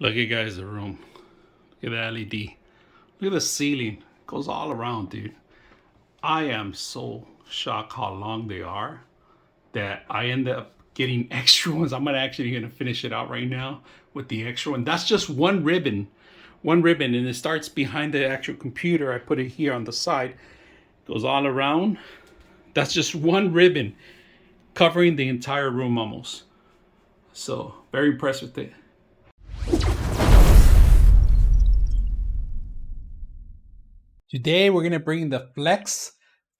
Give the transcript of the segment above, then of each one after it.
Look at guys, the room. Look at the LED. Look at the ceiling. It goes all around, dude. I am so shocked how long they are that I end up getting extra ones. I'm gonna finish it out right now with the extra one. That's just one ribbon, and it starts behind the actual computer. I put it here on the side. Goes all around. That's just one ribbon covering the entire room almost. So very impressed with it. Today we're gonna bring the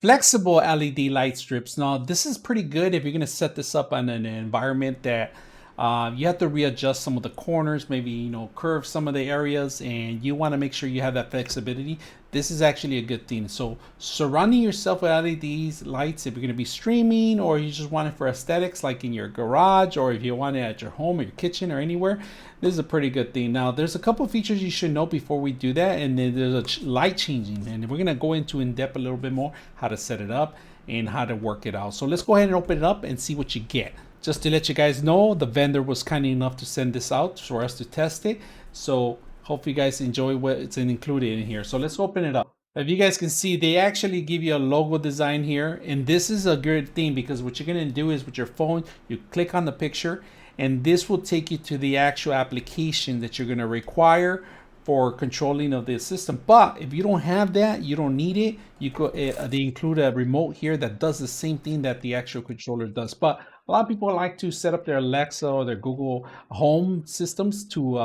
flexible LED light strips. Now this is pretty good if you're gonna set this up on an environment that you have to readjust some of the corners, maybe curve some of the areas, and you want to make sure you have that flexibility. This is actually a good thing. So surrounding yourself with LEDs lights, if you're going to be streaming or you just want it for aesthetics, like in your garage, or if you want it at your home or your kitchen or anywhere, this is a pretty good thing. Now there's a couple features you should know before we do that, and then there's a light changing, and we're going to go into in depth a little bit more how to set it up and how to work it out. So let's go ahead and open it up and see what you get. Just to let you guys know, the vendor was kind enough to send this out for us to test it. So hope you guys enjoy what's included in here. So let's open it up. If you guys can see, they actually give you a logo design here. And this is a good thing because what you're going to do is with your phone, you click on the picture and this will take you to the actual application that you're going to require for controlling of the system. But if you don't have that, you don't need it. You go, they include a remote here that does the same thing that the actual controller does. But a lot of people like to set up their Alexa or their Google Home systems to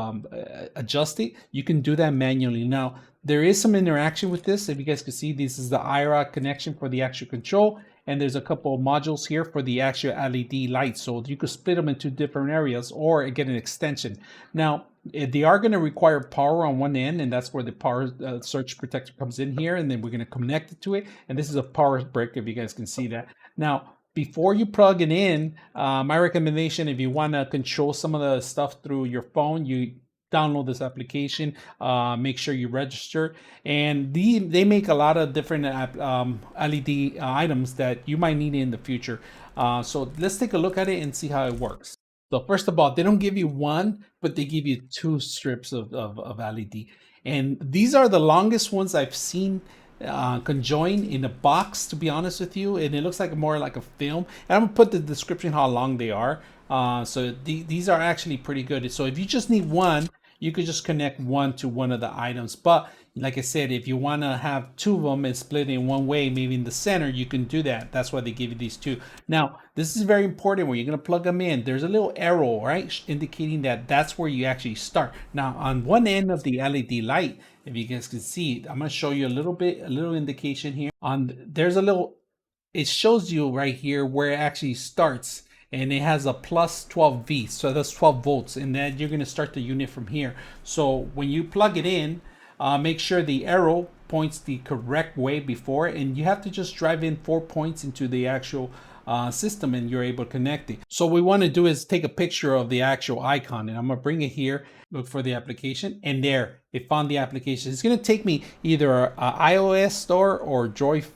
adjust it. You can do that manually. Now, there is some interaction with this. If you guys can see, this is the IRA connection for the actual control. And there's a couple of modules here for the actual LED lights. So you could split them into different areas or get an extension. Now, they are going to require power on one end, and that's where the power surge protector comes in here. And then we're going to connect it to it. And this is a power brick, if you guys can see that. Now, before you plug it in, my recommendation, if you want to control some of the stuff through your phone, you download this application, make sure you register, and they make a lot of different LED items that you might need in the future. So let's take a look at it and see how it works. So first of all, they don't give you one, but they give you two strips of LED. And these are the longest ones I've seen conjoined in a box, to be honest with you, and it looks like more like a film. And I'm gonna put the description how long they are. So these are actually pretty good. So if you just need one, you could just connect one to one of the items. But like I said, if you want to have two of them and split in one way, maybe in the center, you can do that. That's why they give you these two. Now, this is very important when you're going to plug them in. There's a little arrow, right, indicating that that's where you actually start. Now, on one end of the LED light, if you guys can see, I'm going to show you a little indication here. There's a little, it shows you right here where it actually starts. And it has a plus 12 V, so that's 12 volts, and then you're going to start the unit from here. So when you plug it in, make sure the arrow points the correct way before, and you have to just drive in 4 points into the actual system, and you're able to connect it. So what we want to do is take a picture of the actual icon, and I'm going to bring it here, look for the application, and there, it found the application. It's going to take me either iOS store or Droid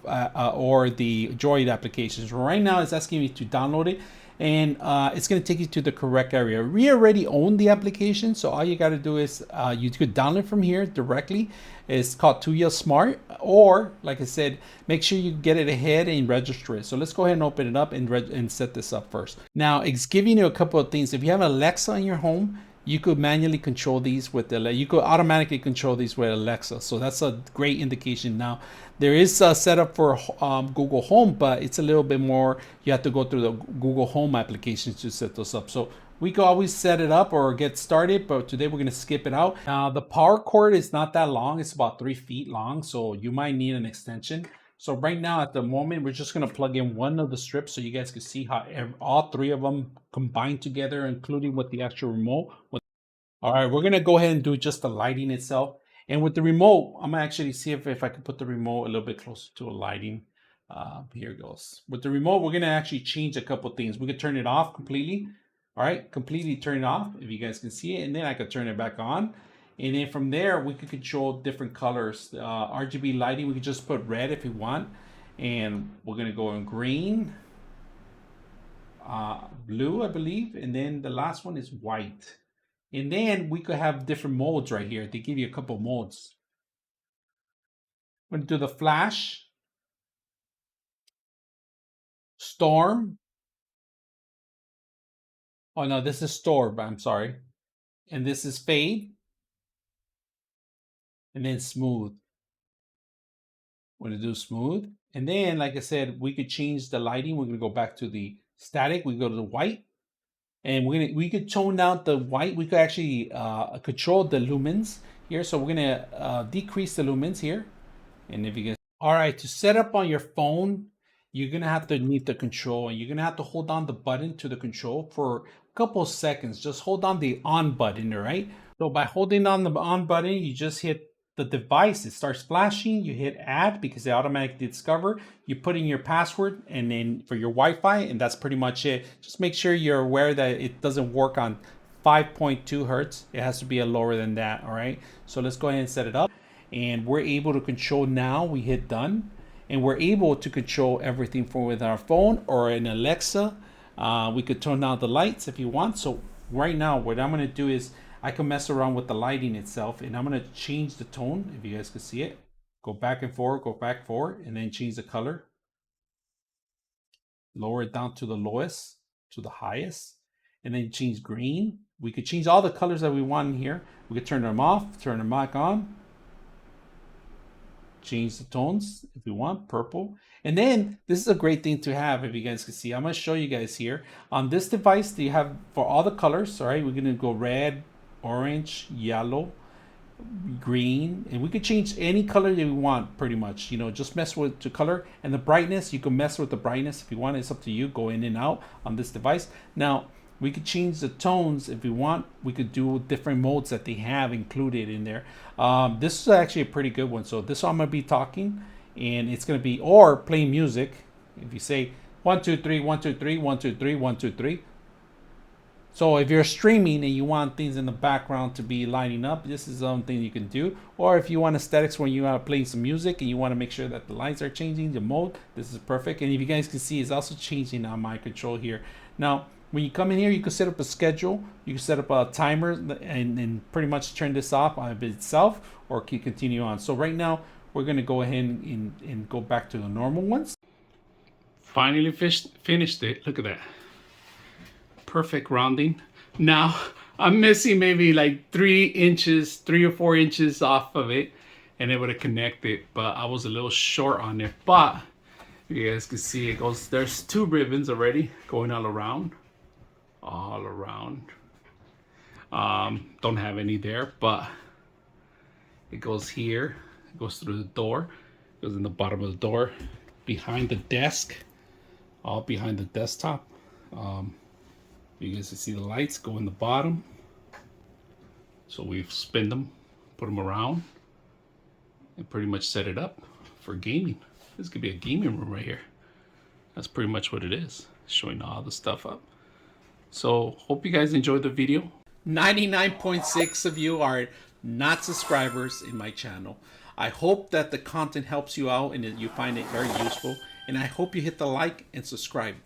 or the Droid applications. Right now, it's asking me to download it, and it's going to take you to the correct area. We already own the application, so all you got to do is you could download from here directly. It's called Tuya Smart, or like I said, make sure you get it ahead and register it. So let's go ahead and open it up and set this up first. Now, it's giving you a couple of things. If you have Alexa in your home, you could manually control these with you could automatically control these with Alexa. So that's a great indication. Now, there is a setup for Google Home, but it's a little bit more, you have to go through the Google Home applications to set those up. So we could always set it up or get started, but today we're going to skip it out. Now, the power cord is not that long. It's about 3 feet long, so you might need an extension. So right now, at the moment, we're just going to plug in one of the strips so you guys can see how all three of them combine together, including with the actual remote. All right, we're going to go ahead and do just the lighting itself. And with the remote, I'm going to actually see if I can put the remote a little bit closer to a lighting. Here it goes. With the remote, we're going to actually change a couple things. We could turn it off completely. All right, completely turn it off, if you guys can see it. And then I could turn it back on. And then from there, we could control different colors. RGB lighting, we could just put red if you want. And we're going to go in green, blue, I believe. And then the last one is white. And then we could have different modes right here. They give you a couple modes. We're going to do the flash, storm. Oh no, this is storm. I'm sorry. And this is fade. And then smooth. We're going to do smooth. And then, like I said, we could change the lighting. We're going to go back to the static. We go to the white. And we could tone down the white. We could actually control the lumens here. So we're gonna decrease the lumens here. And if you guys, all right, to set up on your phone, you're gonna have to need the control, and you're gonna have to hold down the button to the control for a couple of seconds. Just hold on the on button, all right? So by holding on the on button, you just hit the device, it starts flashing, you hit add because it automatically discover, you put in your password and then for your Wi-Fi, and that's pretty much it. Just make sure you're aware that it doesn't work on 5.2 hertz. It has to be a lower than that. All right, so let's go ahead and set it up, and we're able to control now. We hit done, and we're able to control everything from with our phone or an Alexa. We could turn down the lights if you want. So right now what I'm going to do is I can mess around with the lighting itself, and I'm going to change the tone. If you guys can see it, go back and forward, go back forward, and then change the color. Lower it down to the lowest, to the highest, and then change green. We could change all the colors that we want in here. We could turn them off, turn them back on. Change the tones if you want, purple. And then this is a great thing to have. If you guys can see, I'm going to show you guys here on this device. You have for all the colors. All right, we're going to go red, orange, yellow, green, and we could change any color that we want pretty much. You know, just mess with the color and the brightness. You can mess with the brightness if you want. It's up to you. Go in and out on this device. Now we could change the tones if we want. We could do different modes that they have included in there. This is actually a pretty good one. So this one I'm gonna be talking, and it's gonna be or play music. If you say 1 2 3 1 2 3 1 2 3 1 2 3. So if you're streaming and you want things in the background to be lining up, this is something you can do. Or if you want aesthetics when you are playing some music and you want to make sure that the lights are changing, the mode, this is perfect. And if you guys can see, it's also changing on my control here. Now, when you come in here, you can set up a schedule. You can set up a timer and pretty much turn this off on itself or keep continue on. So right now, we're going to go ahead and go back to the normal ones. Finally finished it. Look at that. Perfect rounding. Now I'm missing maybe like 3 or 4 inches off of it, and it would have connected, but I was a little short on it. But you guys can see it goes, there's 2 ribbons already going all around. Don't have any there, but it goes here, it goes through the door, it goes in the bottom of the door, behind the desk, all behind the desktop. You guys can see the lights go in the bottom. So we spin them, put them around, and pretty much set it up for gaming. This could be a gaming room right here. That's pretty much what it is, showing all the stuff up. So hope you guys enjoyed the video. 99.6 of you are not subscribers in my channel. I hope that the content helps you out and that you find it very useful. And I hope you hit the like and subscribe.